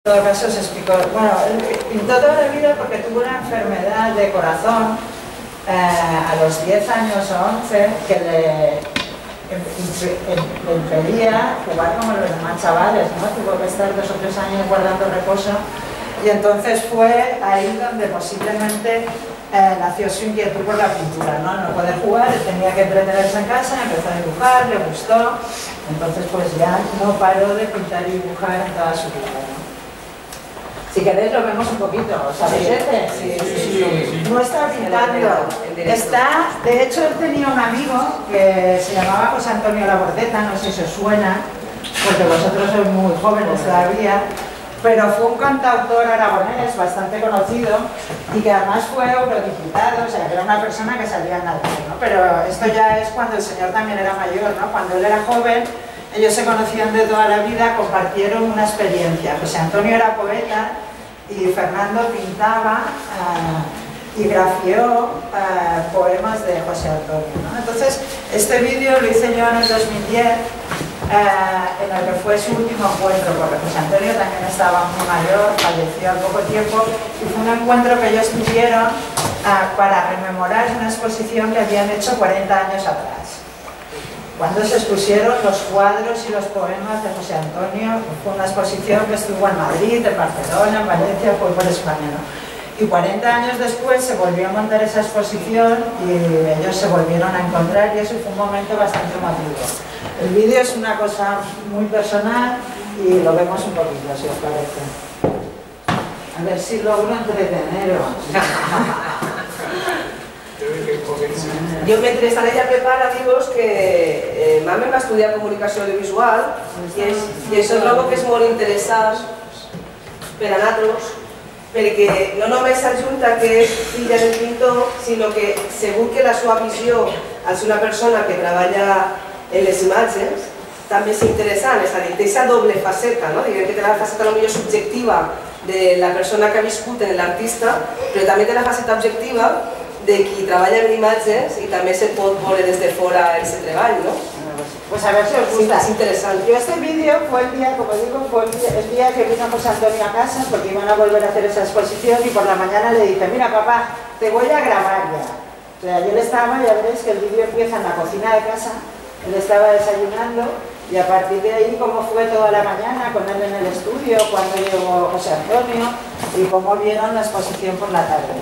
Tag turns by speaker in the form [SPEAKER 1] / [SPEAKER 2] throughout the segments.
[SPEAKER 1] En todo caso se explicó, bueno, él pintó toda la vida porque tuvo una enfermedad de corazón a los 10 años o 11 que le impedía jugar como los demás chavales, ¿no? Tuvo que estar 2 o 3 años guardando reposo y entonces fue ahí donde posiblemente nació su inquietud por la pintura, ¿no? No poder jugar, él tenía que entretenerse en casa, empezó a dibujar, le gustó, entonces pues ya no paró de pintar y dibujar en toda su vida, ¿no? Si queréis lo vemos un poquito, ¿os apetece? Sí. No está pintando, está, de hecho él tenía un amigo que se llamaba José Antonio Labordeta, no sé si os suena, porque vosotros sois muy jóvenes todavía, pero fue un cantautor aragonés bastante conocido y que además fue eurodiputado, o sea que era una persona que salía en la tele, ¿no? Pero esto ya es cuando el señor también era mayor, ¿no? Cuando él era joven, ellos se conocían de toda la vida, compartieron una experiencia. José Antonio era poeta y Fernando pintaba y grafió poemas de José Antonio, ¿no? Entonces, este vídeo lo hice yo en el 2010, en el que fue su último encuentro, porque José Antonio también estaba muy mayor, falleció al poco tiempo, y fue un encuentro que ellos tuvieron para rememorar una exposición que habían hecho 40 años atrás. Cuando se expusieron los cuadros y los poemas de José Antonio, fue una exposición que estuvo en Madrid, en Barcelona, en Valencia, fue por España, ¿no? Y 40 años después se volvió a montar esa exposición y ellos se volvieron a encontrar y eso fue un momento bastante emotivo. El vídeo es una cosa muy personal y lo vemos un poquito, si os parece. A ver si logro entreteneros.
[SPEAKER 2] Jo, mentre ella prepara, dius que mama va estudiar comunicació audiovisual i això trobo que és molt interessant per a nosaltres perquè no només s'ajunta que és filla del pintor, sinó que segur que la seva visió, al ser una persona que treballa en les imatges, també és interessant, és a dir, té aquesta doble faceta, no? Diguem que té la faceta potser subjectiva de la persona que ha viscut en l'artista, però també té la faceta objectiva de qui treballa en imatges y también se puede poner desde fuera ese trabajo, ¿no?
[SPEAKER 1] Pues a ver si os gusta.
[SPEAKER 2] Es interesante.
[SPEAKER 1] Yo este vídeo fue el día, como digo, fue el día que vino José Antonio a casa porque iban a volver a hacer esa exposición y por la mañana le dije, mira papá, te voy a grabar ya. O sea, yo estaba, ya veréis que el vídeo empieza en la cocina de casa, él estaba desayunando y a partir de ahí cómo fue toda la mañana con él en el estudio, cuando llegó José Antonio y cómo vieron la exposición por la tarde.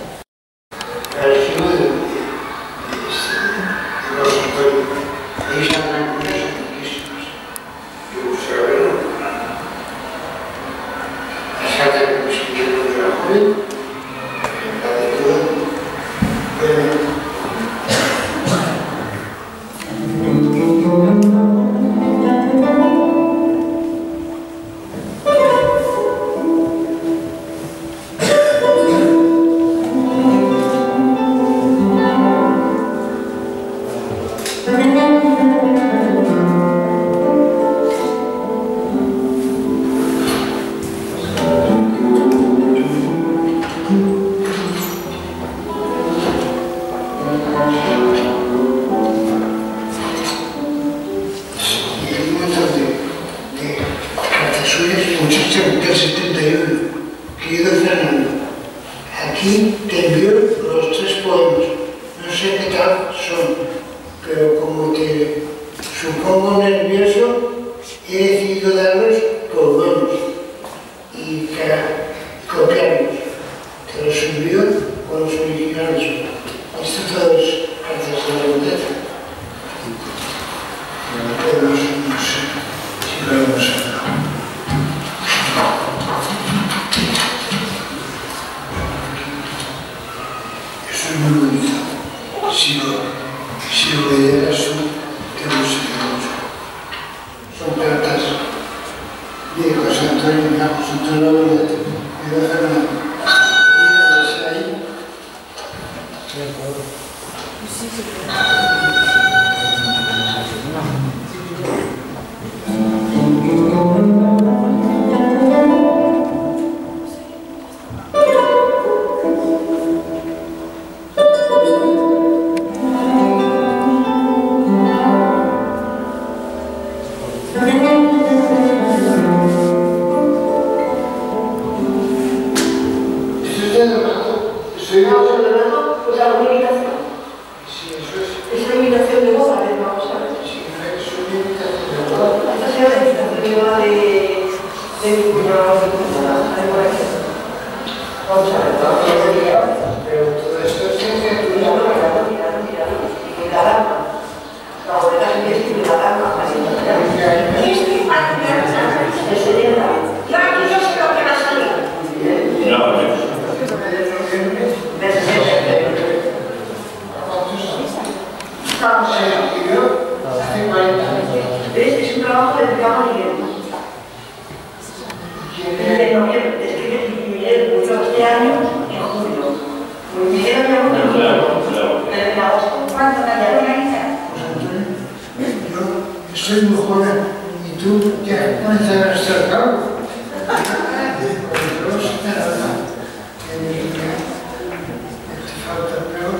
[SPEAKER 3] Se escribió hace 40 años.
[SPEAKER 4] ¿Ves? Es un trabajo de Ricardo Miguel. De noviembre, escribe Miguel, murió este año en julio. Miguel había muerto en agosto. ¿Cuánto te organiza?
[SPEAKER 3] Yo soy muy joven y tú ya comienzas a estar calvo. Te falta peor,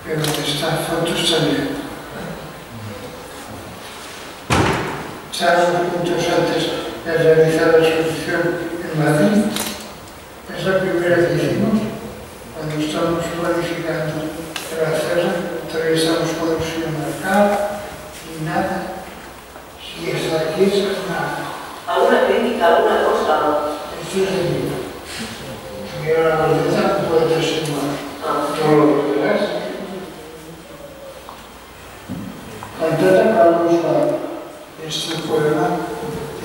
[SPEAKER 3] pero estas fotos también. Estábamos juntos antes de realizar la exposición en Madrid. Es la primera que hicimos. Cuando estamos planificando para hacerla, todavía estamos con el mercado y nada. Si está aquí, es nada.
[SPEAKER 4] ¿Alguna crítica, alguna cosa?
[SPEAKER 3] Esto es el libro. Y ahora la verdad no puede ser más. Todo lo que verás. Cantata Carlos Bar. Este poema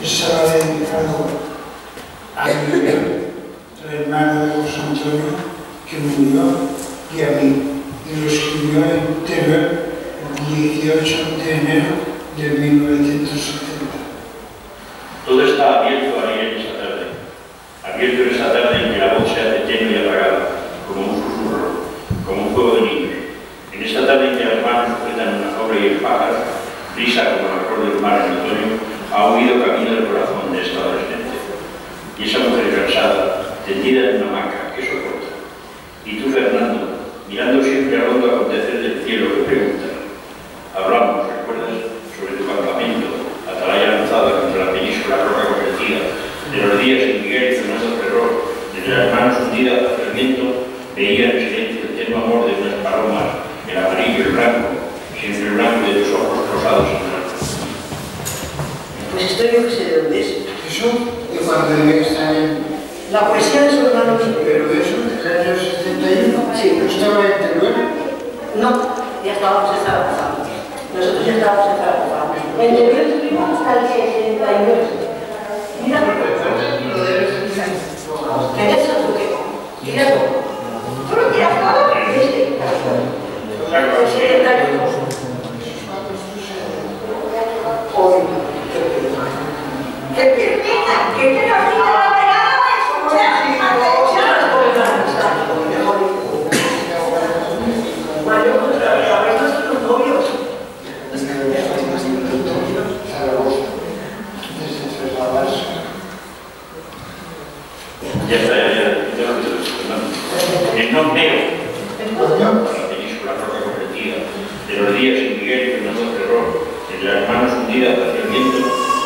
[SPEAKER 3] estaba dedicado a Miguel, el hermano de José Antonio, que murió, y a mí. Y lo escribió entero el 18 de enero de 1970.
[SPEAKER 5] Todo está abierto ahí en esa tarde. Abierto en esa tarde en que la voz se hace tenue y apagada, como un susurro, como un fuego de niños. En esta tarde en que las manos sujetan una flor y el pájaro, brisa como el acorde del mar en otoño, ha huido camino del corazón de esta adolescente. Y esa mujer cansada, tendida en una hamaca, ¿qué soporta? Y tú, Fernando, mirando siempre al hondo acontecer del cielo, que pregunta. Hablamos, ¿recuerdas?, sobre tu campamento, atalaya lanzada contra la península roca convertida, de los días en Miguel y Fernando Ferrol, desde las manos hundidas hacia el viento, veían en silencio el tenue amor de unas palomas, el amarillo y el blanco, siempre el blanco de tus ojos rosados en blanco.
[SPEAKER 4] Pues esto yo que sé de dónde es.
[SPEAKER 3] Eso, de cuando debía estar en...
[SPEAKER 4] La poesía de su hermano Miguel.
[SPEAKER 3] Pero eso, del año 71,
[SPEAKER 4] Sí.
[SPEAKER 3] ¿no estaba en Teruel?
[SPEAKER 4] No, ya estábamos en Zaragoza. Nosotros ya estábamos en Zaragoza. En Teruel estuvimos hasta el 62. Mira, ¿querías el buque? ¿Querías todo? ¿Tú lo quieras todo? ¿Viste? El 71. Joder, qué pena, que te lo diga la pegada para escuchar. Mario, los son novios.
[SPEAKER 3] Zaragoza, desde Trasladarse.
[SPEAKER 5] Ya está, ya lo que Fernando. El no veo. La península roca convertida, de los días en Miguel y Fernando Ferrol, entre las manos hundidas hacia el viento,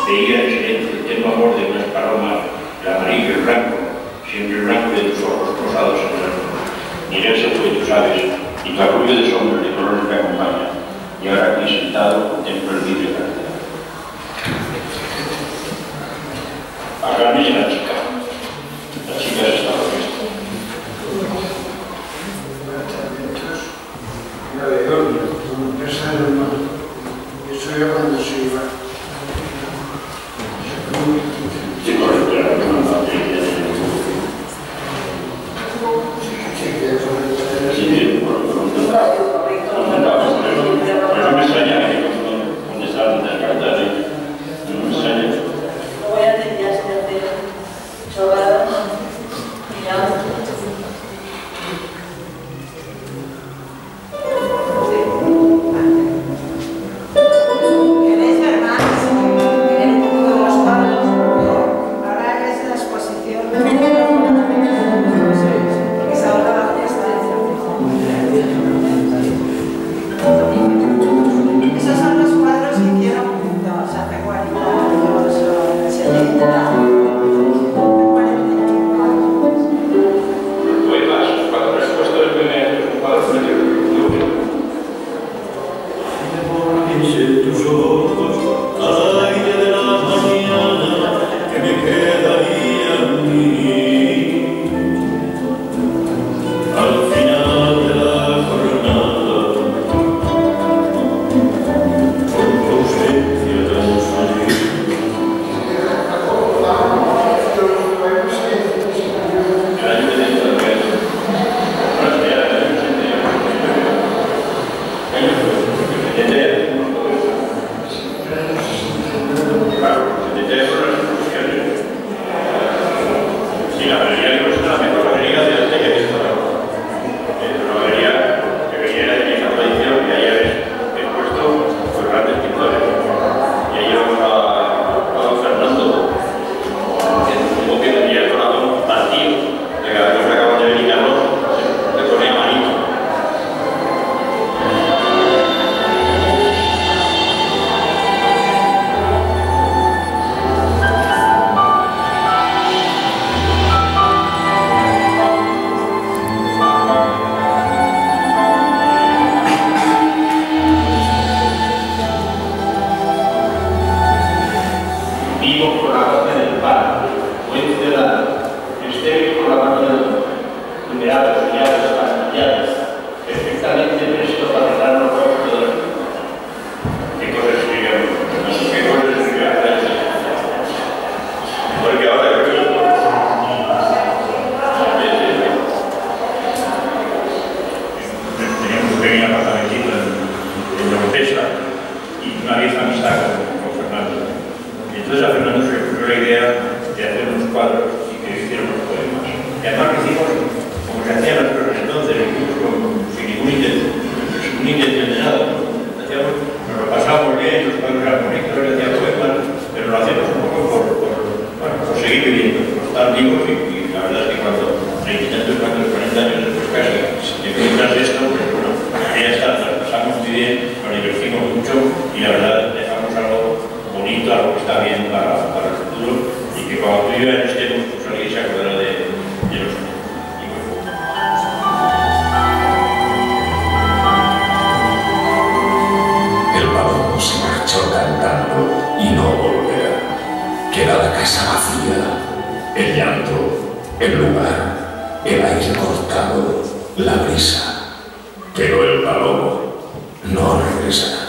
[SPEAKER 5] veía en silencio el tenue amor de unas palomas, el amarillo y el blanco, siempre el blanco de tus ojos rosados en blanco. Miguel se fue, tú sabes, y tu arrullo de sombras de colores me acompaña, y ahora aquí sentado contemplo el vidrio de la ciudad. Acá viene la chica. La chica se está dormida.
[SPEAKER 3] La de Olga, como empresa del mar. Eso era cuando se iba.
[SPEAKER 5] Sí, correcto, era lo que mandaba. Sí, pero no me extraña que cuando estaban en la carta, no me extraña.
[SPEAKER 4] Voy a tener que hacer sobradas y ya.
[SPEAKER 1] ¿Queréis ver más? ¿Queréis un poco de los palos?
[SPEAKER 6] casa vacía, el llanto, el lugar, el aire cortado, la brisa. Pero el palomo no regresa.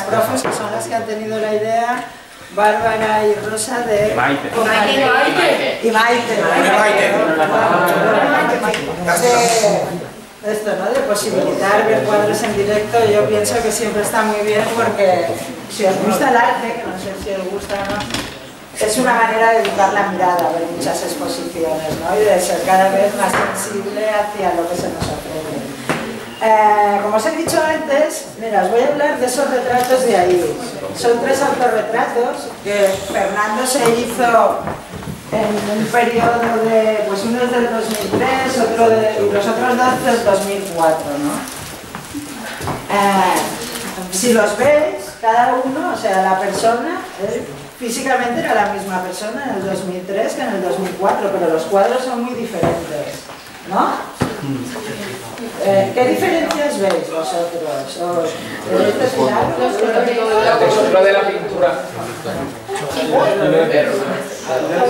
[SPEAKER 1] profes que son las que han tenido la idea, Bárbara y Rosa de...
[SPEAKER 7] Maite.
[SPEAKER 1] Y Maite. De esto, ¿no? De posibilitar ver cuadros en directo, yo pienso que siempre está muy bien porque si os gusta el arte, que no sé si os gusta o no, es una manera de educar la mirada, ver muchas exposiciones, ¿no? Y de ser cada vez más sensible hacia lo que se nos ofrece. Como os he dicho antes, mira, os voy a hablar de esos retratos de ahí. Son 3 autorretratos que Fernando se hizo en un periodo de, pues uno es del 2003, y los otros 2 del 2004, ¿no? Si los veis, cada uno, o sea, la persona, físicamente era la misma persona en el 2003 que en el 2004, pero los cuadros son muy diferentes, ¿no? ¿Qué diferencias veis vosotros? ¿Este final?
[SPEAKER 7] La textura de la pintura.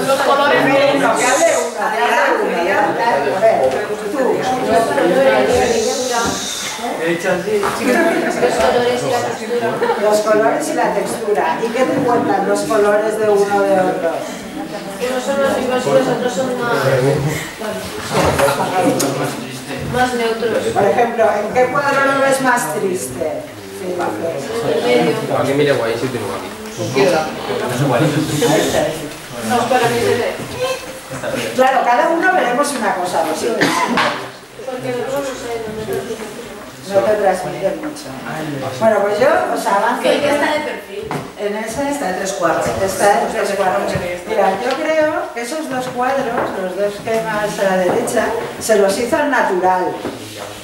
[SPEAKER 1] Los colores ven, no, que hable
[SPEAKER 8] He dicho así.
[SPEAKER 1] Los colores y la textura. ¿Y qué te cuentan los colores de uno de otro?
[SPEAKER 9] Unos son más vivos y los otros son más neutros.
[SPEAKER 1] Por ejemplo, ¿en qué cuadro lo ves más triste?
[SPEAKER 7] A mí mira guay, sí tengo aquí.
[SPEAKER 9] No, para mí se ve.
[SPEAKER 1] Claro, cada uno veremos una cosa, ¿no? Sí.
[SPEAKER 9] Porque luego no sé,
[SPEAKER 1] no te transmite mucho. Bueno, pues yo os avanzo.
[SPEAKER 9] ¿Qué está de perfil?
[SPEAKER 1] En ese
[SPEAKER 2] Está en 3 cuartos.
[SPEAKER 1] Está en 3 cuadros. Mira, yo creo que esos 2 cuadros, los 2 que más a la derecha, se los hizo al natural.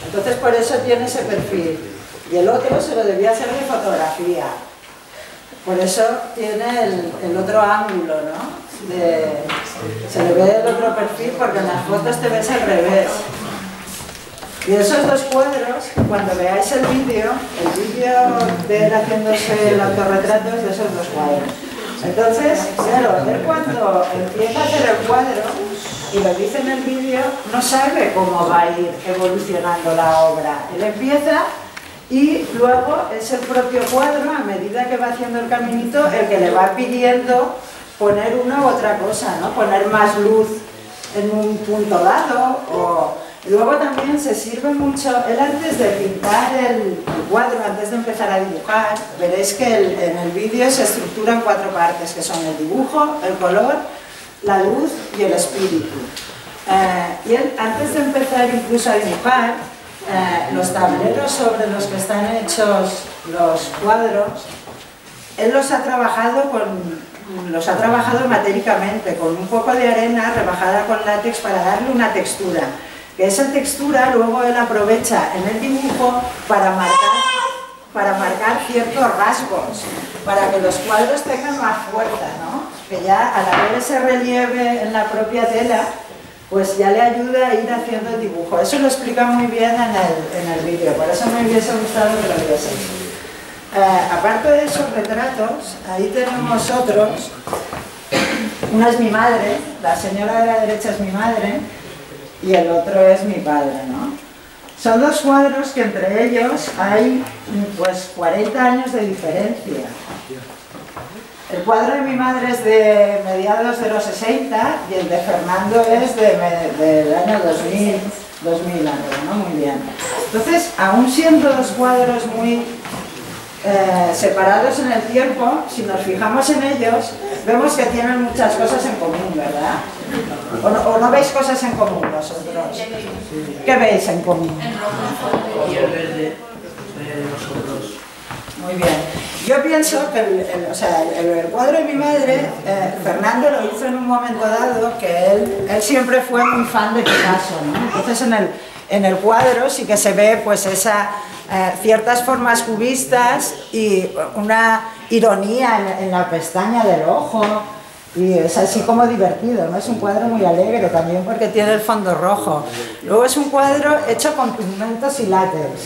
[SPEAKER 1] Entonces por eso tiene ese perfil. Y el otro se lo debía hacer de fotografía. Por eso tiene el otro ángulo, ¿no? Se le ve el otro perfil porque en las fotos te ves al revés. Y esos 2 cuadros, cuando veáis el vídeo de él haciéndose el autorretrato es de esos 2 cuadros. Entonces, claro, él cuando empieza a hacer el cuadro, y lo dice en el vídeo, no sabe cómo va a ir evolucionando la obra. Él empieza y luego es el propio cuadro, a medida que va haciendo el caminito, el que le va pidiendo poner una u otra cosa, ¿no? Poner más luz en un punto dado o... Luego también se sirve mucho, él antes de pintar el cuadro, antes de empezar a dibujar, veréis que en el vídeo se estructura en 4 partes, que son el dibujo, el color, la luz y el espíritu. Y él, antes de empezar incluso a dibujar, los tableros sobre los que están hechos los cuadros, él los ha trabajado matéricamente, con un poco de arena rebajada con látex para darle una textura. Que esa textura luego él aprovecha en el dibujo para marcar ciertos rasgos, para que los cuadros tengan más fuerza, ¿no? Que ya al haber ese relieve en la propia tela, pues ya le ayuda a ir haciendo el dibujo. Eso lo explica muy bien en el vídeo, por eso me hubiese gustado que lo vieseis. Aparte de esos retratos, ahí tenemos otros. Una es mi madre, la señora de la derecha es mi madre, y el otro es mi padre, ¿no? Son 2 cuadros que entre ellos hay pues 40 años de diferencia. El cuadro de mi madre es de mediados de los 60 y el de Fernando es del año 2000 ¿no? Muy bien. Entonces, aún siendo 2 cuadros muy separados en el tiempo, si nos fijamos en ellos, vemos que tienen muchas cosas en común, ¿verdad? ¿O no veis cosas en común vosotros? ¿Qué veis en común?
[SPEAKER 8] Y el verde de nosotros.
[SPEAKER 1] Muy bien. Yo pienso que el cuadro de mi madre, Fernando lo hizo en un momento dado que él siempre fue muy fan de Picasso, ¿no? Entonces en el cuadro sí que se ve pues ciertas formas cubistas y una ironía en la pestaña del ojo. Y es así como divertido, ¿no? Es un cuadro muy alegre también porque tiene el fondo rojo. Luego es un cuadro hecho con pigmentos y látex.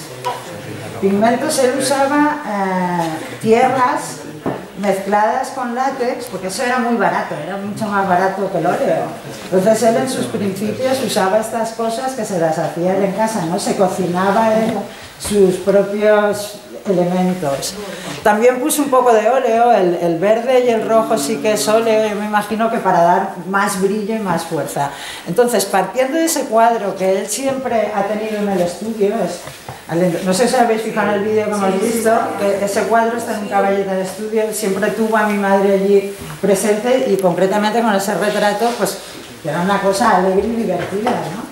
[SPEAKER 1] Pigmentos, él usaba tierras mezcladas con látex, porque eso era muy barato, era mucho más barato que el óleo. Entonces él en sus principios usaba estas cosas que se las hacía él en casa, ¿no? Se cocinaba él sus propios elementos. También puse un poco de óleo, el verde y el rojo sí que es óleo, yo me imagino que para dar más brillo y más fuerza. Entonces, partiendo de ese cuadro que él siempre ha tenido en el estudio, no sé si habéis fijado en el vídeo que hemos visto, que ese cuadro está en un caballete de estudio, siempre tuvo a mi madre allí presente y concretamente con ese retrato, pues que era una cosa alegre y divertida, ¿no?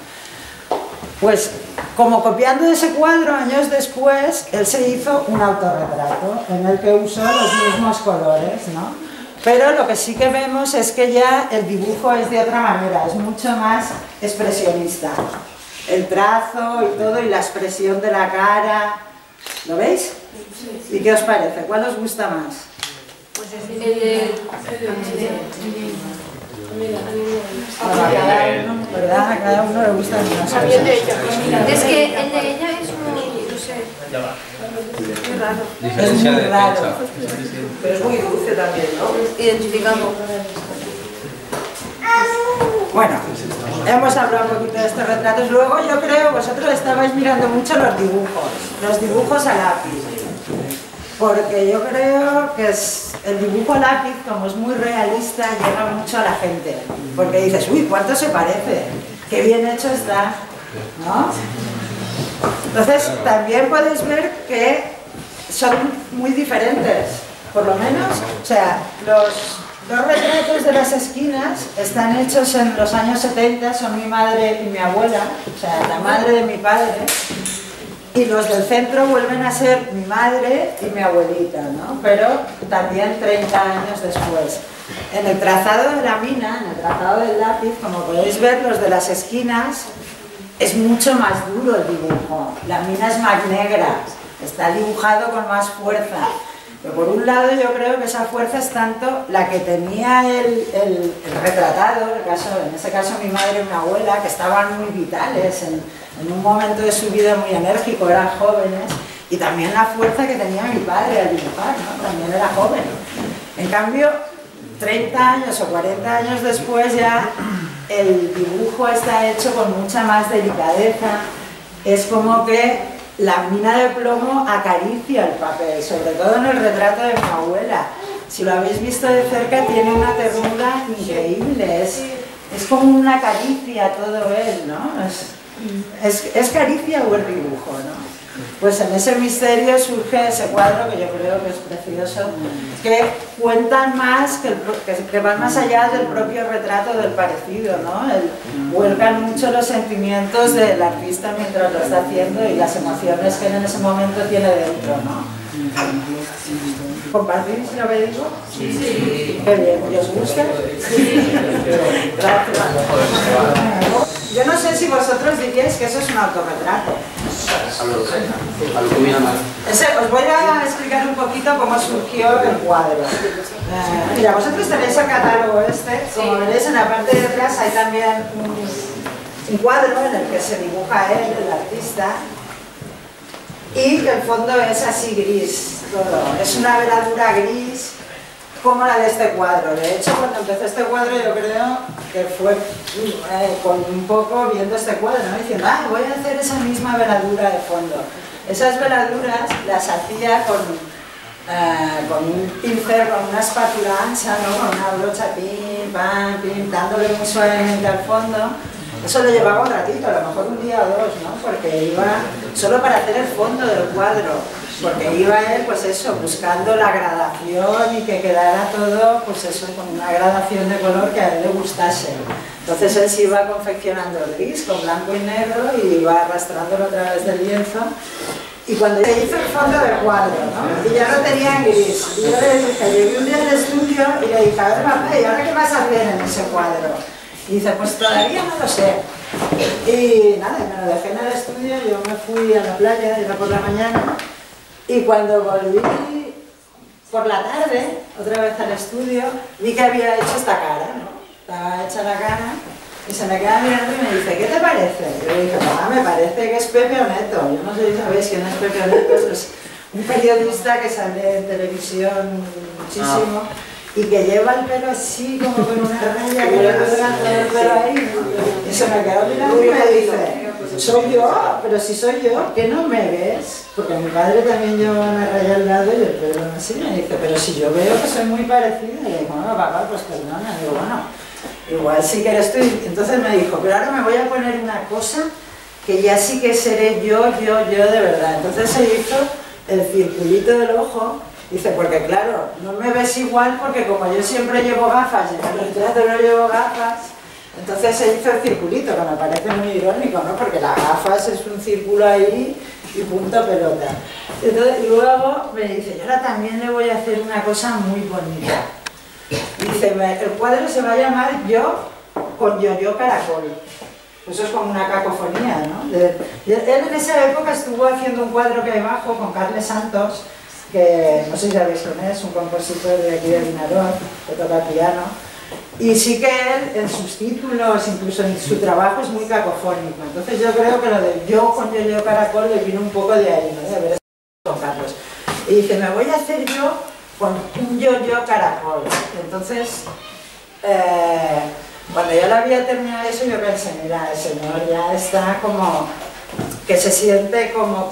[SPEAKER 1] Pues como copiando de ese cuadro, años después, él se hizo un autorretrato en el que usó los mismos colores, ¿no? Pero lo que sí que vemos es que ya el dibujo es de otra manera, es mucho más expresionista. El trazo y todo, y la expresión de la cara, ¿lo veis? ¿Y qué os parece? ¿Cuál os gusta más?
[SPEAKER 9] Pues el de...
[SPEAKER 1] ¿Verdad? A cada uno le gusta una cosa.
[SPEAKER 9] Es que el de ella es muy, no sé, muy raro.
[SPEAKER 1] Es muy raro.
[SPEAKER 2] Pero es muy dulce también, ¿no?
[SPEAKER 9] Identificamos.
[SPEAKER 1] Bueno, hemos hablado un poquito de estos retratos. Luego yo creo, vosotros estabais mirando mucho los dibujos a lápiz. Porque yo creo que el dibujo a lápiz, como es muy realista, llega mucho a la gente. Porque dices, uy, ¿cuánto se parece? Qué bien hecho está, ¿no? Entonces, también podéis ver que son muy diferentes, por lo menos. O sea, los retratos de las esquinas están hechos en los años 70, son mi madre y mi abuela, o sea, la madre de mi padre. Y los del centro vuelven a ser mi madre y mi abuelita, ¿no? Pero también 30 años después. En el trazado de la mina, en el trazado del lápiz, como podéis ver, los de las esquinas es mucho más duro el dibujo. La mina es más negra, está dibujado con más fuerza. Pero por un lado yo creo que esa fuerza es tanto la que tenía el retratado, en ese caso mi madre y mi abuela, que estaban muy vitales, en un momento de su vida muy enérgico, eran jóvenes, y también la fuerza que tenía mi padre al dibujar, ¿no? También era joven. En cambio, 30 años o 40 años después ya el dibujo está hecho con mucha más delicadeza, es como que la mina de plomo acaricia el papel, sobre todo en el retrato de mi abuela. Si lo habéis visto de cerca, tiene una ternura increíble, es como una caricia todo él, ¿no? Es caricia o el dibujo, ¿no? Pues en ese misterio surge ese cuadro que yo creo que es precioso, que cuentan más, que van más allá del propio retrato del parecido, ¿no? Vuelcan mucho los sentimientos del artista mientras lo está haciendo y las emociones que en ese momento tiene dentro, ¿no? ¿Compartís lo que digo? Sí. Qué bien, ¿y os gusta? Sí. Gracias. Yo no sé si vosotros diríais que eso es un autorretrato. Os voy a explicar un poquito cómo surgió el cuadro. Mira, vosotros tenéis el catálogo como veréis en la parte de atrás hay también un cuadro en el que se dibuja él, el artista, y que el fondo es así gris, todo. Es una veladura gris como la de este cuadro. De hecho, cuando empecé este cuadro yo creo que fue con un poco viendo este cuadro, ¿no? Diciendo, voy a hacer esa misma veladura de fondo. Esas veladuras las hacía con un pincel, con una espátula ancha, ¿no? Con una brocha, pim, pam, pim, dándole muy suavemente al fondo. Eso lo llevaba un ratito, a lo mejor un día o dos, ¿no? Porque iba solo para hacer el fondo del cuadro, porque iba él, pues eso, buscando la gradación y que quedara todo, pues eso, con una gradación de color que a él le gustase. Entonces él se iba confeccionando el gris con blanco y negro y iba arrastrándolo a través del lienzo. Y cuando le hizo el fondo del cuadro, ¿no? Y ya lo tenía en gris. Y yo le dije, llegué un día al estudio y le dije, a ver, papá, ¿y ahora qué vas a hacer en ese cuadro? Y dice, pues todavía no lo sé. Y nada, me lo dejé en el estudio, yo me fui a la playa, iba por la mañana, y cuando volví por la tarde, otra vez al estudio, vi que había hecho esta cara, ¿no? Estaba hecha la cara, y se me queda mirando y me dice, ¿qué te parece? Y yo le dije, mamá, me parece que es Pepe Oneto. Yo no sé si sabéis quién es Pepe Oneto, es un periodista que sale en televisión muchísimo. Y que lleva el pelo así, como con una raya que le dura todo el pelo ahí. Y se me quedó mirando y me dice, soy yo, pero si soy yo, ¿que no me ves? Porque mi padre también lleva una raya al lado y el pelo así, me dice, pero si yo veo que soy muy parecida, y le digo, no, papá, pues perdona, digo, bueno, igual sí que eres tú. Entonces me dijo, pero ahora me voy a poner una cosa que ya sí que seré yo de verdad. Entonces se hizo el circulito del ojo, dice, porque claro, no me ves igual porque como yo siempre llevo gafas y en el retrato no llevo gafas, entonces se hizo el circulito, que me parece muy irónico, ¿no? Porque las gafas es un círculo ahí y punto pelota. Entonces, y luego me dice, yo ahora también le voy a hacer una cosa muy bonita. Dice, el cuadro se va a llamar Yo con Yo-Yo Caracol. Eso es como una cacofonía, ¿no? Él en esa época estuvo haciendo un cuadro que hay abajo con Carles Santos, que no sé si sabéis quién es, un compositor de aquí de Vinaròs, que toca piano. Y sí que él, en sus títulos, incluso en su trabajo, es muy cacofónico. Entonces yo creo que lo de Yo con Yo-Yo Caracol le vino un poco de ahí, ¿no? De haber estado con Carlos. Y dice, me voy a hacer yo con un Yo-Yo Caracol. Entonces, cuando yo la había terminado eso, yo pensé, mira, el señor ya está como, que se siente como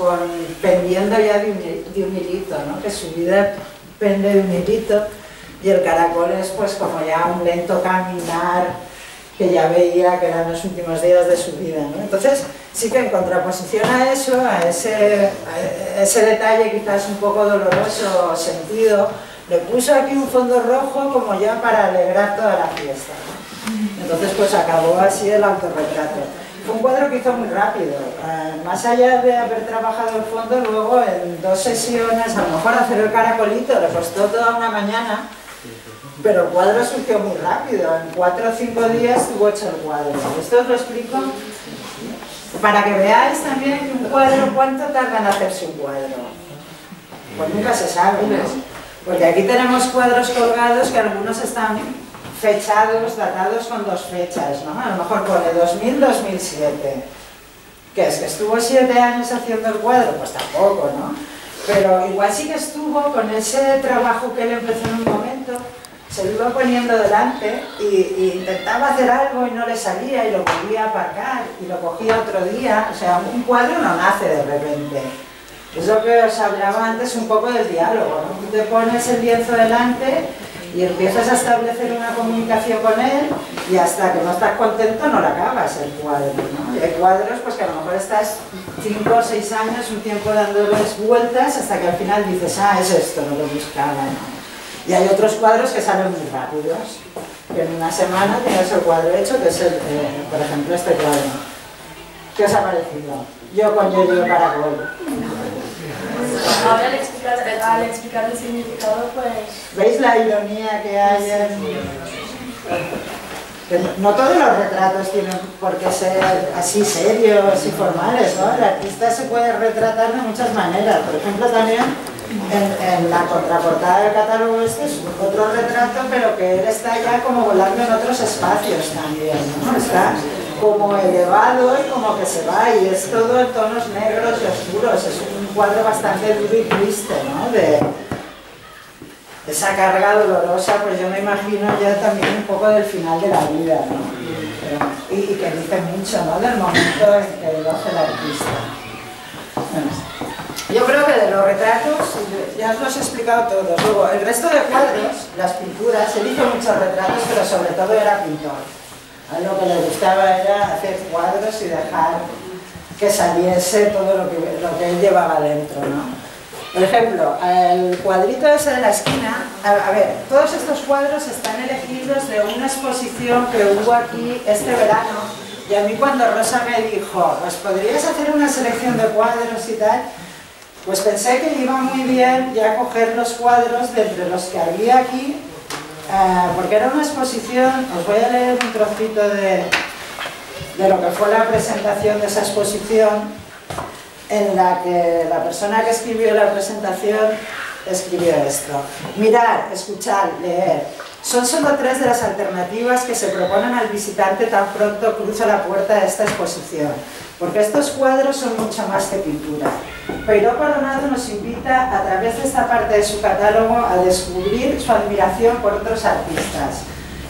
[SPEAKER 1] pendiendo ya de un hilito, ¿no? Que su vida pende de un hilito. Y el caracol es pues como ya un lento caminar que ya veía que eran los últimos días de su vida, ¿no? Entonces sí que en contraposición a eso, a ese detalle quizás un poco doloroso o sentido, le puso aquí un fondo rojo como ya para alegrar toda la fiesta, ¿no? Entonces pues acabó así el autorretrato. Fue un cuadro que hizo muy rápido, más allá de haber trabajado el fondo, luego en 2 sesiones, a lo mejor hacer el caracolito le costó toda una mañana, pero el cuadro surgió muy rápido, en 4 o 5 días tuvo hecho el cuadro. Esto os lo explico para que veáis también que un cuadro, ¿cuánto tarda en hacerse un cuadro? Pues nunca se sabe, ¿no? Porque aquí tenemos cuadros colgados que algunos están fechados, datados con 2 fechas, ¿no? A lo mejor pone 2000-2007. ¿Qué es? ¿Que estuvo 7 años haciendo el cuadro? Pues tampoco, ¿no? Pero igual sí que estuvo con ese trabajo que él empezó en un momento, se lo iba poniendo delante y intentaba hacer algo y no le salía y lo volvía a aparcar y lo cogía otro día. O sea, un cuadro no nace de repente. Es lo que os hablaba antes un poco del diálogo, ¿no? Tú te pones el lienzo delante y empiezas a establecer una comunicación con él y hasta que no estás contento no le acabas el cuadro, ¿no? Y hay cuadros pues que a lo mejor estás 5 o 6 años, un tiempo dándoles vueltas hasta que al final dices, ah, es esto lo que buscaba, ¿no? Y hay otros cuadros que salen muy rápidos, que en una semana tienes el cuadro hecho, que es, por ejemplo, este cuadro. ¿Qué os ha parecido? Yo con Yo-Yo Caracol.
[SPEAKER 9] Ahora al explicar el significado, pues...
[SPEAKER 1] ¿Veis la ironía que hay que no todos los retratos tienen por qué ser así serios y formales, ¿no? El artista se puede retratar de muchas maneras. Por ejemplo, también en la contraportada del catálogo este es otro retrato, pero que él está ya como volando en otros espacios también, ¿no? Está como elevado y como que se va, y es todo en tonos negros y oscuros. Es un cuadro bastante duro y triste, ¿no? De esa carga dolorosa, pues yo me imagino ya también un poco del final de la vida, ¿no? Y que dice mucho, ¿no? Del momento en que lo hace el artista. Bueno, yo creo que de los retratos ya os los he explicado todos. Luego, el resto de cuadros, las pinturas, él hizo muchos retratos, pero sobre todo era pintor. A él lo que le gustaba era hacer cuadros y dejar que saliese todo lo que él llevaba dentro, ¿no? Por ejemplo, el cuadrito ese de la esquina, a ver, todos estos cuadros están elegidos de una exposición que hubo aquí este verano, y a mí cuando Rosa me dijo, pues podrías hacer una selección de cuadros y tal, pues pensé que iba muy bien ya coger los cuadros de entre los que había aquí, porque era una exposición. Os voy a leer un trocito de lo que fue la presentación de esa exposición, en la que la persona que escribió la presentación escribió esto: mirar, escuchar, leer. Son solo 3 de las alternativas que se proponen al visitante tan pronto cruza la puerta de esta exposición, porque estos cuadros son mucho más que pintura. Peiró Coronado nos invita, a través de esta parte de su catálogo, a descubrir su admiración por otros artistas.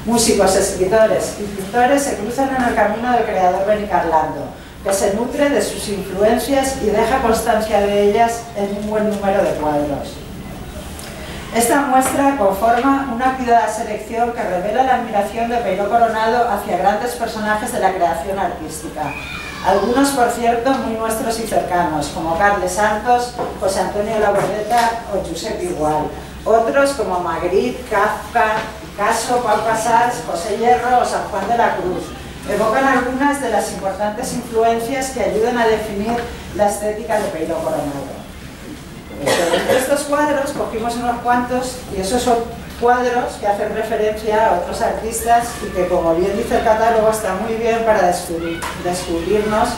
[SPEAKER 1] Músicos, escritores y pintores se cruzan en el camino del creador Benicarlando. que se nutre de sus influencias y deja constancia de ellas en un buen número de cuadros. Esta muestra conforma una cuidada selección que revela la admiración de Peiró Coronado hacia grandes personajes de la creación artística. Algunos, por cierto, muy nuestros y cercanos, como Carles Santos, José Antonio Labordeta o Josep Igual. Otros, como Magritte, Kafka, Picasso, Pau Casals, José Hierro o San Juan de la Cruz. Evocan algunas de las importantes influencias que ayudan a definir la estética de Peiró Coronado. De estos cuadros cogimos unos cuantos y esos son cuadros que hacen referencia a otros artistas y que, como bien dice el catálogo, está muy bien para descubrirnos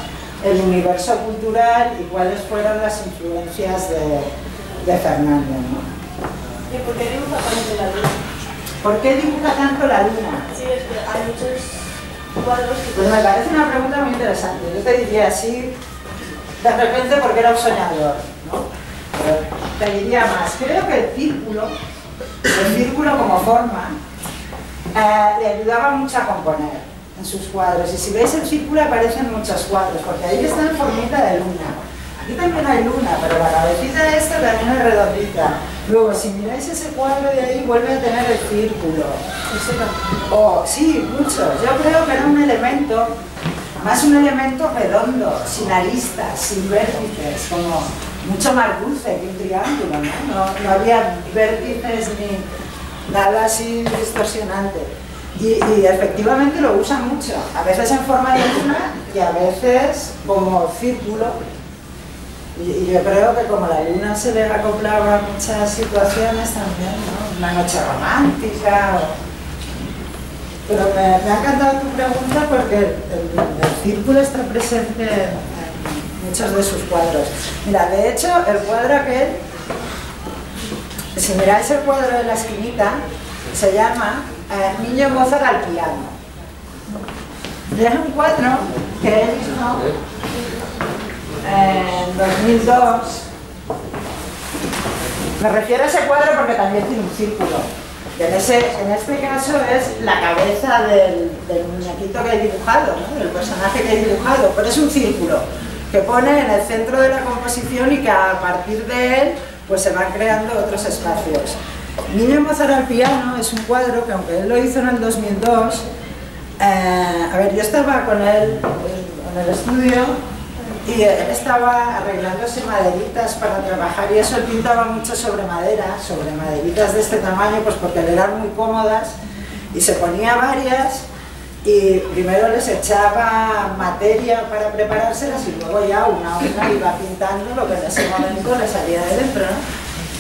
[SPEAKER 1] el universo cultural y cuáles fueron las influencias de Fernando, ¿no?
[SPEAKER 10] ¿Y por qué dibuja tanto la luna?
[SPEAKER 1] ¿Por qué dibuja tanto la luna?
[SPEAKER 10] Sí, es que hay muchos cuadros que...
[SPEAKER 1] Pues me parece una pregunta muy interesante. Yo te diría así, de repente, porque era un soñador, ¿no? Pero te diría más. Creo que el círculo como forma, le ayudaba mucho a componer en sus cuadros. Y si veis el círculo aparecen muchos cuadros, porque ahí está en formita de luna. Aquí también hay luna, pero la cabecita esta también es redondita. Luego, si miráis ese cuadro de ahí, vuelve a tener el círculo. Sí, muchos. Yo creo que era un elemento, más un elemento redondo, sin aristas, sin vértices, como mucho más dulce que un triángulo, ¿no? No había vértices ni nada así distorsionante. Y efectivamente lo usan mucho, a veces en forma de luna y a veces como círculo. Y yo creo que como la luna se le acoplaba a muchas situaciones también, ¿no? Una noche romántica. Pero me ha encantado tu pregunta porque el círculo está presente en muchos de sus cuadros. Mira, de hecho, el cuadro aquel, si miráis el cuadro de la esquinita, se llama Niño Mozart al piano. Y es un cuadro que él hizo en 2002. Me refiero a ese cuadro porque también tiene un círculo. En este caso es la cabeza del muñequito que he dibujado, ¿no? Del personaje que he dibujado, pero es un círculo que pone en el centro de la composición y que a partir de él pues se van creando otros espacios. Niño Mozart al piano es un cuadro que, aunque él lo hizo en el 2002, a ver, yo estaba con él en el estudio y él estaba arreglándose maderitas para trabajar y eso, él pintaba mucho sobre madera, sobre maderitas de este tamaño, pues porque le eran muy cómodas y se ponía varias y primero les echaba materia para preparárselas y luego ya una a una iba pintando lo que en ese momento le salía de dentro, ¿no?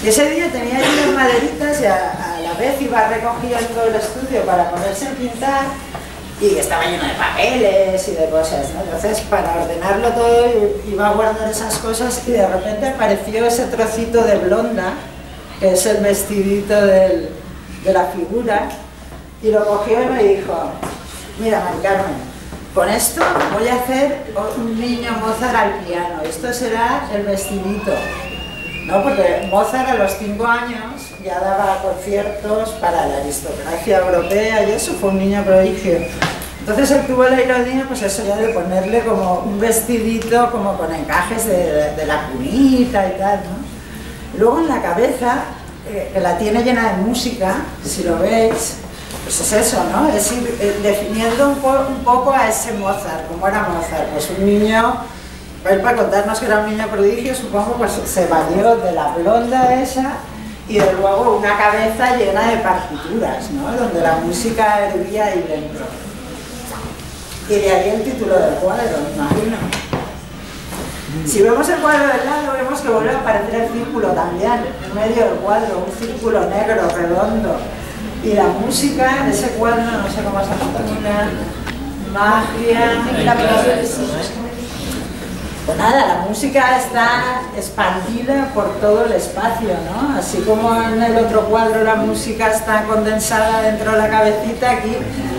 [SPEAKER 1] Y ese día tenía ahí unas maderitas y a la vez iba recogiendo el estudio para ponerse a pintar y estaba lleno de papeles y de cosas, ¿no? Entonces, para ordenarlo todo, iba a guardar esas cosas y de repente apareció ese trocito de blonda, que es el vestidito de la figura, y lo cogió y me dijo: mira, Mari Carmen, con esto voy a hacer un niño Mozart al piano, esto será el vestidito, ¿no? Porque Mozart a los 5 años ya daba conciertos para la aristocracia europea y eso, fue un niño prodigio. Entonces él tuvo la ironía, pues eso ya de ponerle como un vestidito como con encajes de la cunita y tal, ¿no? Luego en la cabeza, que la tiene llena de música, si lo veis, pues es eso, ¿no? Es ir definiendo un poco a ese Mozart, cómo era Mozart, pues un niño. Él, para contarnos que era un niño prodigio, supongo, pues se valió de la blonda esa y de luego una cabeza llena de partituras, ¿no? Donde la música hervía y dentro. Y de ahí el título del cuadro, me imagino. Si vemos el cuadro del lado, vemos que vuelve a aparecer el círculo también, en medio del cuadro, un círculo negro, redondo. Y la música, ese cuadro, no sé cómo se llama, magia, pues nada, la música está expandida por todo el espacio, ¿no? Así como en el otro cuadro la música está condensada dentro de la cabecita, aquí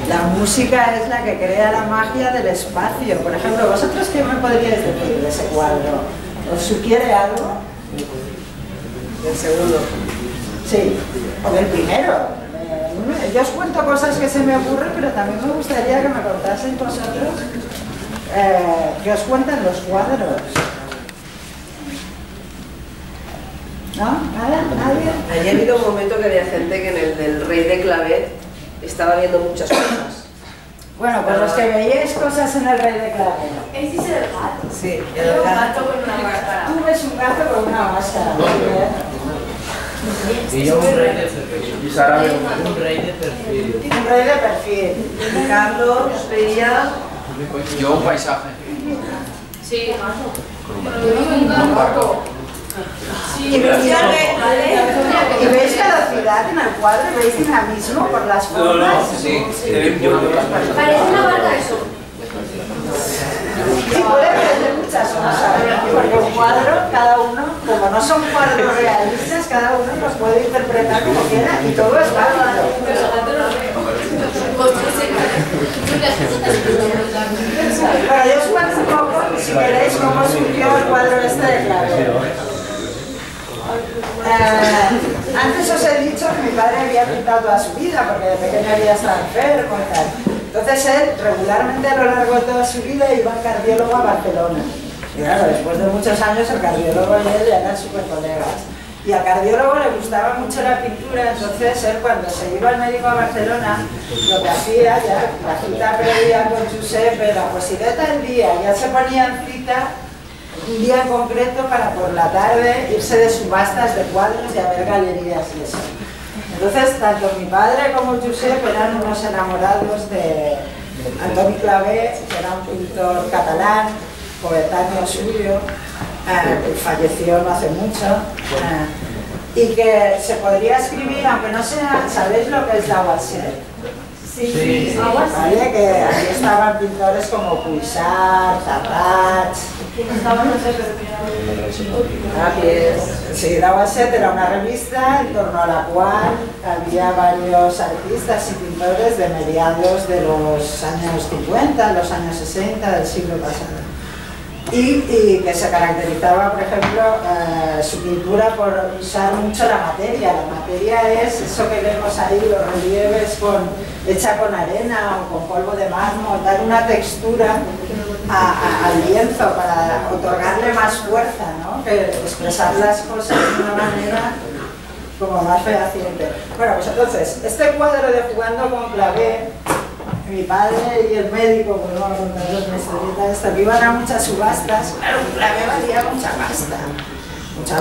[SPEAKER 1] la música es la que crea la magia del espacio. Por ejemplo, ¿vosotros qué me podríais decir de ese cuadro? ¿Os sugiere algo? ¿Del segundo? Sí, o del primero. Yo os cuento cosas que se me ocurren, pero también me gustaría que me contaseis vosotros ¿qué os cuentan los cuadros? ¿No? ¿Nada? ¿Nadie?
[SPEAKER 2] Allí ha habido un momento que había gente que en el del Rey de Clavet estaba viendo muchas cosas.
[SPEAKER 1] Bueno, pues los que veíais cosas en el Rey de Clavet.
[SPEAKER 10] Ese es el gato.
[SPEAKER 2] Sí,
[SPEAKER 10] El gato con una máscara.
[SPEAKER 1] Tú ves un gato con una máscara.
[SPEAKER 7] Y yo un rey de perfil. Y Sara ve un rey de perfil.
[SPEAKER 1] Un rey de perfil.
[SPEAKER 2] Y Carlos veía...
[SPEAKER 7] Yo un paisaje.
[SPEAKER 10] Sí,
[SPEAKER 7] Un barco.
[SPEAKER 1] Y veis cada ciudad en el cuadro, veis dinamismo por las formas.
[SPEAKER 7] Sí,
[SPEAKER 10] parece una barca eso.
[SPEAKER 1] Sí, puede parecer muchas cosas, porque un cuadro, cada uno, como no son cuadros realistas, cada uno los puede interpretar como quiera y todo es válido. Pero yo os cuento un poco, si queréis, cómo surgió el cuadro este de Clavet. Antes os he dicho que mi padre había pintado toda su vida, porque de pequeño había estado enfermo y tal. Entonces él regularmente a lo largo de toda su vida iba al cardiólogo a Barcelona. Y claro, después de muchos años el cardiólogo y él ya eran súper colegas. Y al cardiólogo le gustaba mucho la pintura, entonces él cuando se iba al médico a Barcelona, lo que hacía ya, la cita previa con Giuseppe era, pues si de tal día ya se ponían cita, un día en concreto para por la tarde irse de subastas de cuadros y a ver galerías y eso. Entonces, tanto mi padre como Giuseppe eran unos enamorados de Antoni Clavet, que era un pintor catalán, coetáneo suyo, que falleció no hace mucho, y que se podría escribir, aunque no sea, ¿sabéis lo que es Dauaset?
[SPEAKER 10] Sí.
[SPEAKER 1] ¿Vale? Que ahí estaban pintores como Puissart, Tarrats.
[SPEAKER 10] Estaban, no sé, pero
[SPEAKER 1] Sí, Dauaset era una revista en torno a la cual había varios artistas y pintores de mediados de los años 50, los años 60 del siglo pasado. Y que se caracterizaba, por ejemplo, su pintura por usar mucho la materia. La materia es eso que vemos ahí, los relieves hecha con arena o con polvo de mármol, dar una textura al lienzo para otorgarle más fuerza, ¿no? Que expresar las cosas de una manera como más fehaciente. Bueno, pues entonces, este cuadro de Jugando con Clavet, mi padre y el médico, pues vamos a contarles una historieta esta, que iban a muchas subastas, claro, Clavet valía mucha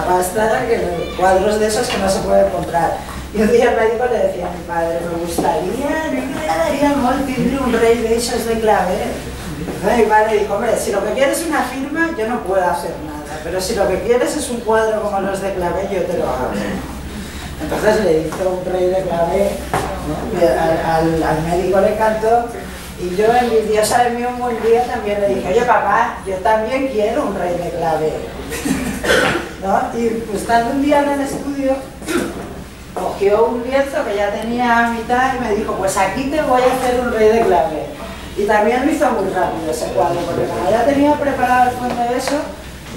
[SPEAKER 1] pasta, que cuadros de esos que no se puede comprar. Y un día el médico le decía a mi padre, me gustaría, me daría molt tindre un rey de esos de Clavet. Entonces mi padre dijo, hombre, si lo que quieres es una firma, yo no puedo hacer nada, pero si lo que quieres es un cuadro como los de Clavet, yo te lo hago. Entonces le hizo un rey de Clavet, ¿no? Al médico le encantó, y yo, envidiosa de mí, un buen día también le dije, oye papá, yo también quiero un rey de Clavet, ¿no? Y pues estando un día en el estudio, cogió un lienzo que ya tenía a mitad y me dijo, pues aquí te voy a hacer un rey de Clavet. Y también lo hizo muy rápido ese cuadro, porque como ya tenía preparado el fondo de eso,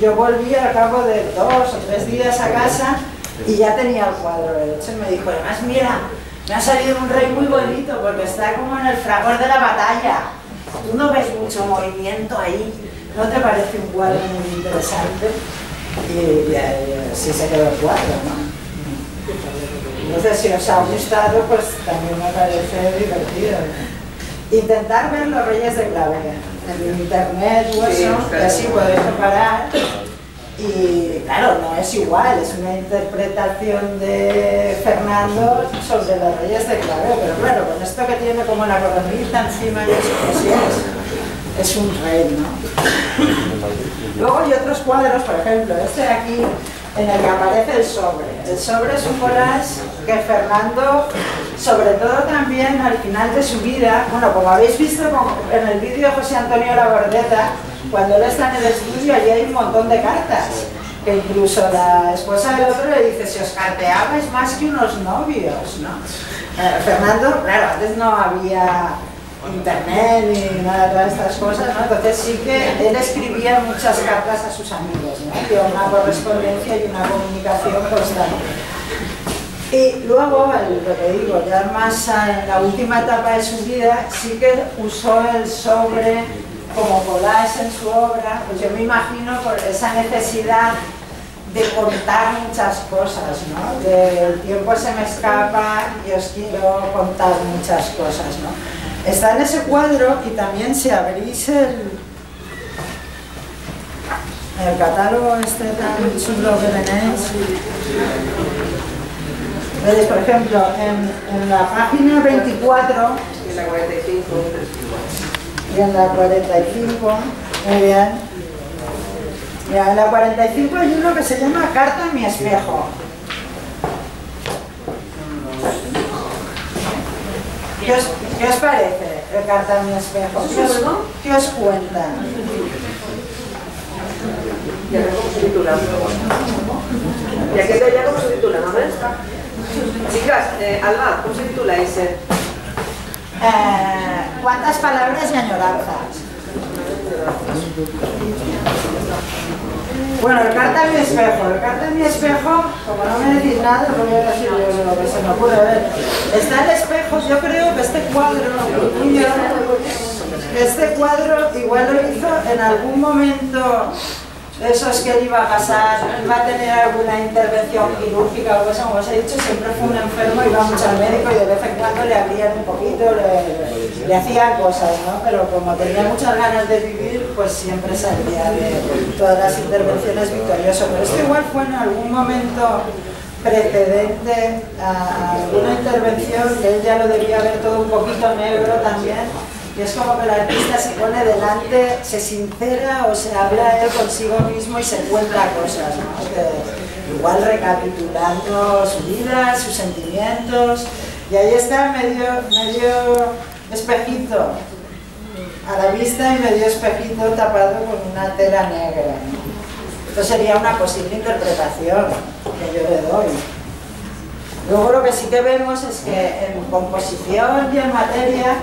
[SPEAKER 1] yo volví al cabo de 2 o 3 días a casa y ya tenía el cuadro hecho. Y me dijo, además mira, me ha salido un rey muy bonito porque está como en el fragor de la batalla. Tú no ves mucho movimiento ahí, ¿no te parece un cuadro muy interesante? Y así se quedó el cuadro, ¿no? Entonces, si os ha gustado, pues también me parece divertido, ¿no? Intentar ver los reyes de Clavet en internet o eso, que así podéis comparar. Y claro, no es igual, es una interpretación de Fernando sobre los reyes de Clavet, pero claro, con esto que tiene como la coronita encima y eso, pues sí es un rey, ¿no? Luego hay otros cuadros, por ejemplo, este de aquí, en el que aparece el sobre. El sobre es un collage que Fernando, sobre todo también al final de su vida, bueno, como habéis visto en el vídeo de José Antonio Labordeta, cuando él está en el estudio, allí hay un montón de cartas, que incluso la esposa del otro le dice, si os carteabais más que unos novios, ¿no? Fernando, claro, antes no había internet ni nada de todas estas cosas, ¿no? Entonces sí que él escribía muchas cartas a sus amigos, ¿no? Había una correspondencia y una comunicación constante. Y luego, lo que digo, ya más en la última etapa de su vida, sí que usó el sobre como collage en su obra, pues yo me imagino por esa necesidad de contar muchas cosas, ¿no? El tiempo se me escapa y os quiero contar muchas cosas, ¿no? Está en ese cuadro y también si abrís el catálogo este tan chulo que tenéis, veis, por ejemplo, en la página 24
[SPEAKER 2] En la 45.
[SPEAKER 1] y en la 45, muy bien. Mira, en la 45 hay uno que se llama Carta a mi espejo. ¿Qué os parece el Carta a mi espejo? ¿Qué os cuenta?
[SPEAKER 2] Ya veo cómo se titula. ¿Y aquí ya cómo se titula, no ves? Chicas, Alba, ¿cómo se titula ese?
[SPEAKER 1] ¿Cuántas palabras y añoranzas? Bueno, el Carta a mi espejo. El Carta a mi espejo, como no me decís nada, lo voy a decir yo lo que se me ocurre. A ver, está el espejo, yo creo que este cuadro igual lo hizo en algún momento. Eso es que él iba a pasar, iba a tener alguna intervención quirúrgica o algo así, como os he dicho, siempre fue un enfermo, iba mucho al médico y de vez en cuando le abrían un poquito, le hacían cosas, ¿no? Pero como tenía muchas ganas de vivir, pues siempre salía de todas las intervenciones victorioso. Pero esto igual fue en algún momento precedente a alguna intervención, que él ya lo debía ver todo un poquito negro también. Y es como que el artista se pone delante, se sincera o se habla él consigo mismo y se cuenta cosas, ¿no? Que igual recapitulando su vida, sus sentimientos. Y ahí está medio espejito a la vista y medio espejito tapado con una tela negra, ¿no? Esto sería una posible interpretación que yo le doy. Luego lo que sí que vemos es que en composición y en materia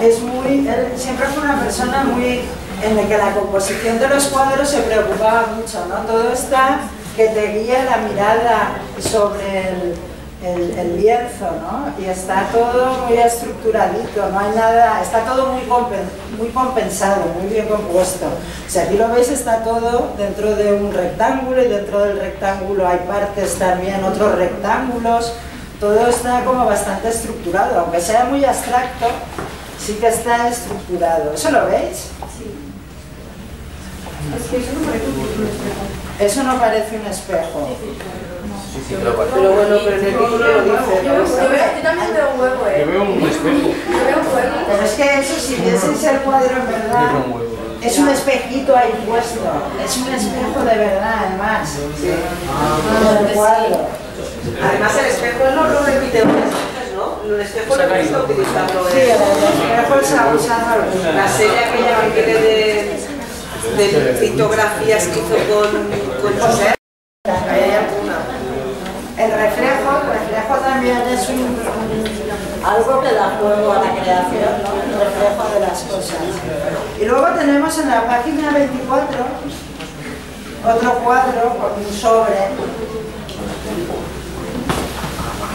[SPEAKER 1] es él siempre fue una persona muy en la que la composición de los cuadros se preocupaba mucho, ¿no? Todo está que te guía la mirada sobre el lienzo, ¿no? Y está todo muy estructuradito, no hay nada, está todo muy compensado, muy bien compuesto. Si aquí lo veis, está todo dentro de un rectángulo y dentro del rectángulo hay partes también, otros rectángulos. Todo está como bastante estructurado, aunque sea muy abstracto, sí que está estructurado. ¿Eso lo veis?
[SPEAKER 10] Sí. Es que eso no parece un espejo.
[SPEAKER 1] Eso no parece un espejo.
[SPEAKER 7] Sí, pero parece.
[SPEAKER 2] Pero bueno, pero en el título lo dice.
[SPEAKER 10] Yo también veo un huevo,
[SPEAKER 7] Yo veo un espejo.
[SPEAKER 10] Yo veo un huevo.
[SPEAKER 1] Pero es que eso, si vieseis el cuadro en verdad, es un espejito ahí puesto. Es un espejo de verdad, además.
[SPEAKER 2] Sí.
[SPEAKER 1] El cuadro.
[SPEAKER 2] Además el espejo no lo repite varias veces, ¿no? El espejo lo he visto utilizarlo
[SPEAKER 1] Sí, el espejo se ha usado.
[SPEAKER 2] la serie aquella que tiene de fotografías que hizo con José.
[SPEAKER 1] El reflejo también es algo que da juego a la creación, ¿no? El reflejo de las cosas. Y luego tenemos en la página 24 otro cuadro con un sobre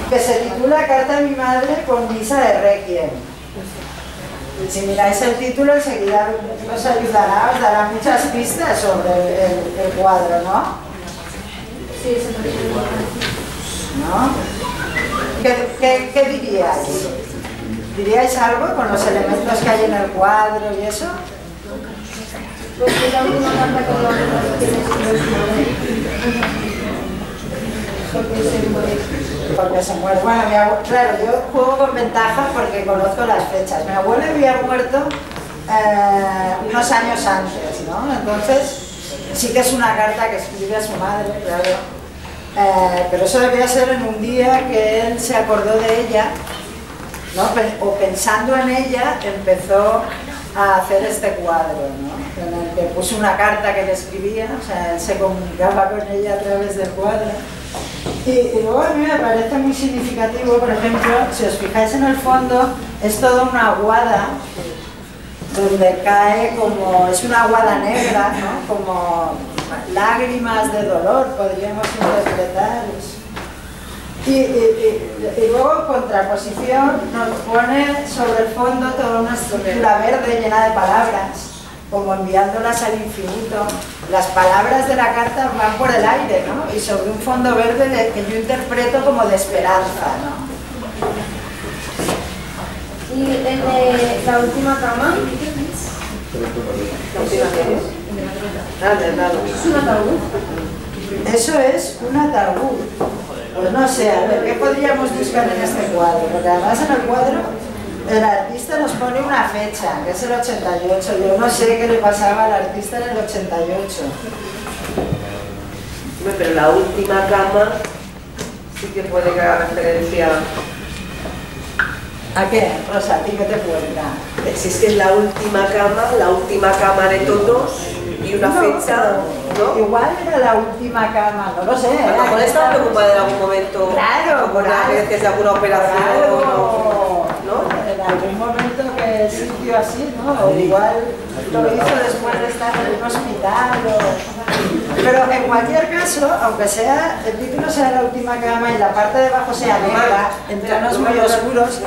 [SPEAKER 1] que se titula Carta a mi madre con misa de Requiem. Si miráis el título enseguida os ayudará, os dará muchas pistas sobre el cuadro, ¿no?
[SPEAKER 10] Sí, se parece.
[SPEAKER 1] ¿No? ¿Qué diríais? ¿Diríais algo con los elementos que hay en el cuadro y eso?
[SPEAKER 10] Pues yo alguna carta con los
[SPEAKER 1] Porque se muere. Bueno, claro, yo juego con ventaja porque conozco las fechas. Mi abuelo había muerto unos años antes, ¿no? Entonces, sí que es una carta que escribe a su madre, claro. Pero eso debía ser en un día que él se acordó de ella, ¿no? O pensando en ella, empezó a hacer este cuadro, ¿no? En el que puso una carta que le escribía, o sea, él se comunicaba con ella a través del cuadro. Y luego a mí me parece muy significativo, por ejemplo, si os fijáis en el fondo, es toda una aguada donde cae como, es una aguada negra, ¿no? Como lágrimas de dolor, podríamos interpretar. Y luego, en contraposición, nos pone sobre el fondo toda una estructura verde llena de palabras, como enviándolas al infinito. Las palabras de la carta van por el aire, ¿no? Y sobre un fondo verde que yo interpreto como de esperanza, ¿no?
[SPEAKER 9] ¿Y el de la última cama?
[SPEAKER 2] ¿La última qué es? Nada.
[SPEAKER 9] ¿Es un ataúd?
[SPEAKER 1] Eso es un ataúd. Pues no sé, a ver, ¿qué podríamos buscar en este cuadro? Porque además en el cuadro el artista nos pone una fecha, que es el 88. Yo no sé qué le pasaba al artista en el 88.
[SPEAKER 2] Pero la última cama sí que puede que haga referencia.
[SPEAKER 1] ¿A qué, Rosa? ¿A ti qué te cuenta?
[SPEAKER 2] Si es que es la última cama de todos y una fecha, ¿no?
[SPEAKER 1] Igual era la última cama, no lo sé.
[SPEAKER 2] A lo mejor estaba preocupada en algún momento.
[SPEAKER 1] Claro,
[SPEAKER 2] por a veces de alguna operación, ¿no?
[SPEAKER 1] En algún momento que sintió así, ¿no? O igual lo hizo después de estar en un hospital o... Pero en cualquier caso, aunque sea el título sea la última cama y la parte de abajo sea negra, en tonos muy oscuros,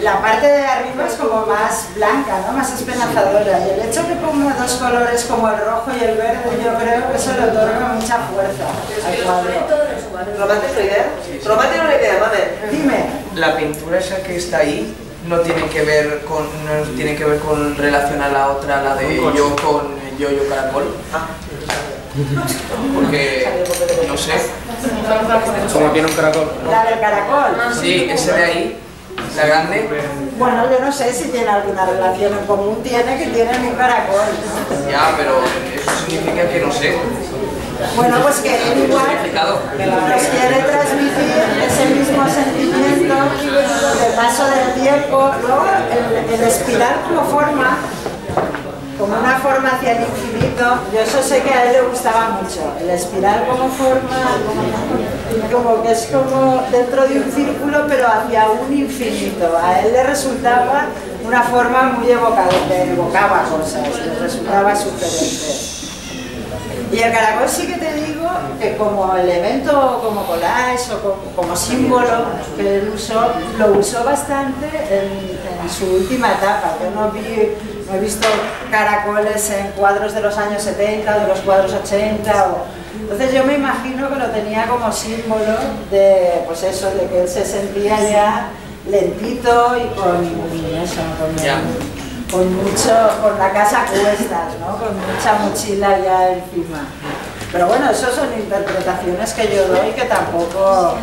[SPEAKER 1] la parte de arriba es como más blanca, ¿no? Más esperanzadora. Y el hecho que ponga dos colores como el rojo y el verde, yo creo que eso le otorga mucha fuerza al cuadro.
[SPEAKER 2] ¿Román tiene una idea? Román tiene una idea, mame.
[SPEAKER 1] Dime.
[SPEAKER 8] La pintura esa que está ahí no tiene que ver con relación a la otra, la de yo con Yo-Yo Caracol. Porque, no sé.
[SPEAKER 7] Como tiene un caracol.
[SPEAKER 1] La del caracol.
[SPEAKER 8] Sí, ese de ahí, la grande.
[SPEAKER 1] Bueno, yo no sé si tiene alguna relación en común, tiene que tienen un caracol.
[SPEAKER 8] Ya, pero eso significa que no sé.
[SPEAKER 1] Bueno, pues que él igual nos quiere transmitir ese mismo sentimiento de paso del tiempo. Luego, el espiral como forma, como una forma hacia el infinito, yo eso sé que a él le gustaba mucho. El espiral como forma, como que es como dentro de un círculo, pero hacia un infinito. A él le resultaba una forma muy evocadora, que evocaba cosas, le resultaba sugerente. Y el caracol sí que te digo que como elemento, como collage o como símbolo que él usó, lo usó bastante en su última etapa. Yo no he visto caracoles en cuadros de los años 70 o de los cuadros 80. Entonces yo me imagino que lo tenía como símbolo de, pues eso, de que él se sentía ya lentito y con eso, con la casa a cuestas, ¿no? Con mucha mochila ya encima. Pero bueno, eso son interpretaciones que yo doy que tampoco...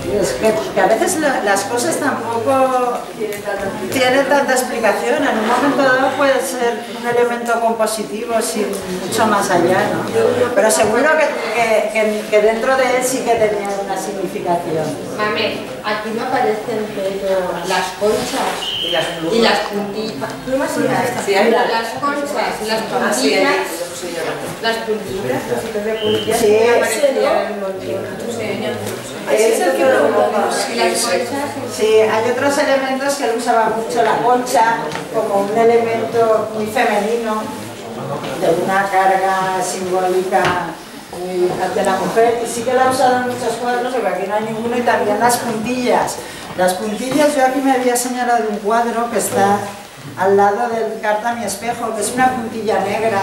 [SPEAKER 1] Es que a veces las cosas tampoco tienen tanta explicación. En un momento dado puede ser un elemento compositivo sin mucho más allá, ¿no? Pero seguro que dentro de él sí que tenía una significación.
[SPEAKER 10] Mame, aquí me aparecen pero las conchas y las puntillas. ¿Plumas y las conchas y las puntillas? Las puntillas, los sitios de puntillas
[SPEAKER 1] sí,
[SPEAKER 10] me aparecían un montón.
[SPEAKER 1] Sí, hay otros elementos que él usaba mucho, la concha como un elemento muy femenino, de una carga simbólica ante la mujer, y sí que la ha usado en muchos cuadros, porque aquí no hay ninguno, y también las puntillas. Las puntillas, yo aquí me había señalado un cuadro que está al lado del Carta mi espejo, que es una puntilla negra,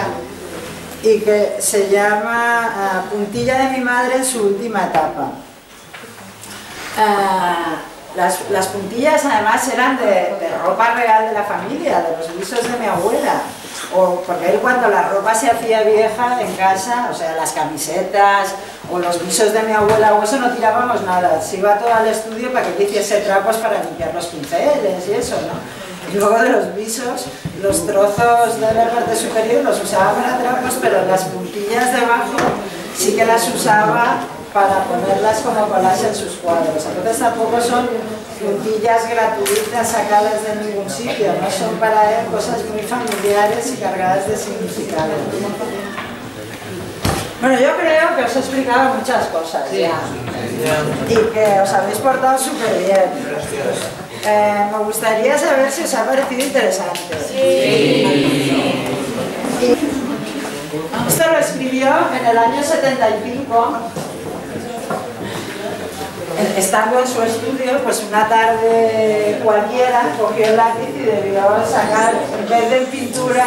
[SPEAKER 1] y que se llama Puntilla de mi madre en su última etapa. Las puntillas además eran de ropa real de la familia, de los visos de mi abuela, porque él cuando la ropa se hacía vieja en casa, o sea, las camisetas o los visos de mi abuela o eso, no tirábamos nada, se iba todo al estudio para que hiciese trapos para limpiar los pinceles y eso, ¿no? Y luego de los visos, los trozos de la parte superior los usaba para trapos, pero las puntillas debajo sí que las usaba para ponerlas como collage en sus cuadros. Entonces tampoco son puntillas gratuitas sacadas de ningún sitio, no son para él cosas muy familiares y cargadas de significado. Bueno, yo creo que os he explicado muchas cosas ya, y que os habéis portado súper bien. Me gustaría saber si os ha parecido interesante. Sí. Esto lo escribió en el año 75. estando en su estudio, pues una tarde cualquiera cogió el lápiz y debió sacar, en vez de pintura,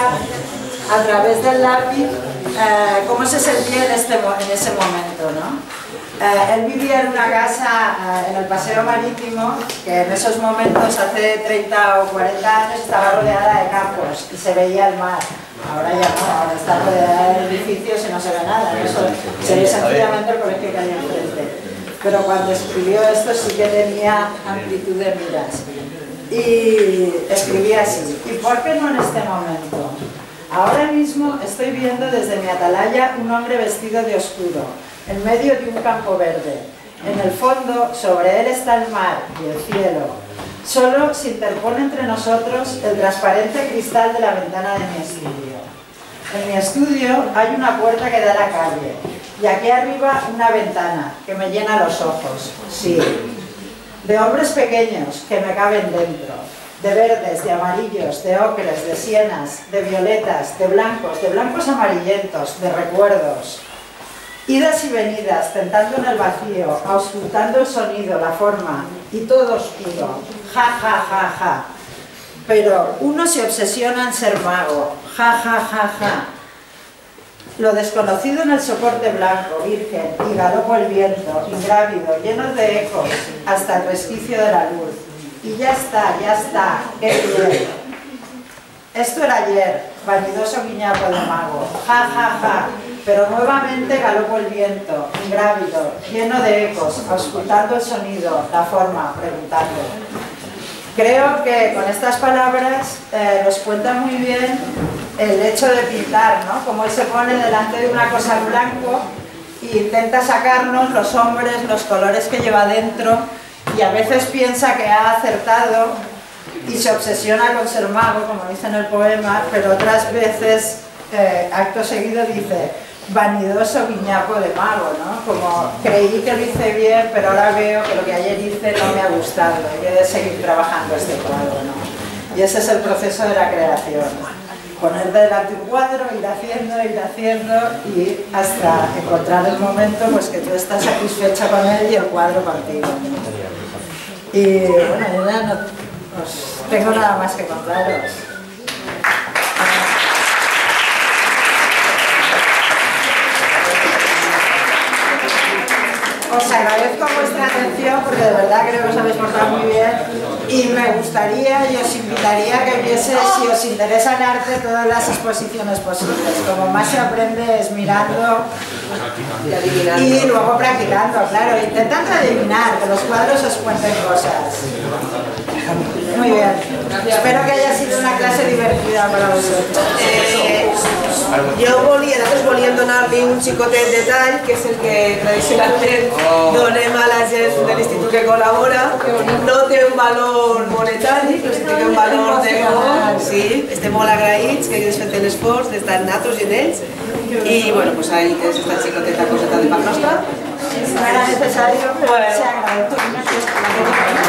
[SPEAKER 1] a través del lápiz, cómo se sentía en ese momento, ¿no? Él vivía en una casa en el Paseo Marítimo, que en esos momentos, hace 30 o 40 años, estaba rodeada de campos y se veía el mar. Ahora ya no, ahora está rodeada de edificios y no se ve nada, ¿no? Se ve sencillamente el colegio que hay enfrente. Pero cuando escribió esto sí que tenía amplitud de miras. Y escribía así: ¿y por qué no en este momento? Ahora mismo estoy viendo desde mi atalaya un hombre vestido de oscuro, en medio de un campo verde. En el fondo, sobre él está el mar y el cielo. Solo se interpone entre nosotros el transparente cristal de la ventana de mi estudio. En mi estudio hay una puerta que da a la calle, y aquí arriba una ventana que me llena los ojos, sí, de hombres pequeños que me caben dentro, de verdes, de amarillos, de ocres, de sienas, de violetas, de blancos amarillentos, de recuerdos. Idas y venidas, tentando en el vacío, auscultando el sonido, la forma, y todo oscuro, ja, ja, ja, ja. Pero uno se obsesiona en ser mago, ja, ja, ja, ja. Lo desconocido en el soporte blanco, virgen, y galopo el viento, ingrávido, lleno de ecos, hasta el resquicio de la luz. Y ya está, qué bien. Esto era ayer, vanidoso guiñapo de mago, ja, ja, ja. Pero nuevamente galopo el viento, ingrávido, lleno de ecos, auscultando el sonido, la forma, preguntando. Creo que con estas palabras nos cuenta muy bien el hecho de pintar, ¿no? Como él se pone delante de una cosa en blanco e intenta sacarnos los hombres, los colores que lleva dentro, y a veces piensa que ha acertado y se obsesiona con ser mago, como dice en el poema, pero otras veces, acto seguido, dice vanidoso guiñapo de mago, ¿no? Como creí que lo hice bien, pero ahora veo que lo que ayer hice no me ha gustado, y he de seguir trabajando este cuadro, ¿no? Y ese es el proceso de la creación. Poner delante un cuadro, ir haciendo y hasta encontrar el momento pues que tú estás satisfecha con él y el cuadro contigo, ¿no? Y bueno, yo ya no tengo nada más que contaros. Os agradezco vuestra atención porque de verdad creo que os habéis portado muy bien y me gustaría y os invitaría a que vieseis, si os interesa el arte, todas las exposiciones posibles. Como más se aprende es mirando y luego practicando, claro, intentando adivinar, que los cuadros os cuenten cosas. Muy bien, espero que haya sido una clase divertida para vosotros.
[SPEAKER 2] Nosaltres volíem donar-li un xicotet detall, que és el que tradicionalment donem a la gent de l'institut que col·labora. No té un valor monetari, però sí que té un valor de sí, estem molt agraïts que haguis fet l'esforç d'estar nosaltres i en ells. I bueno, pues ahí tens esta xicoteta coseta de part nostra.
[SPEAKER 1] No era necesario, pero se agradece.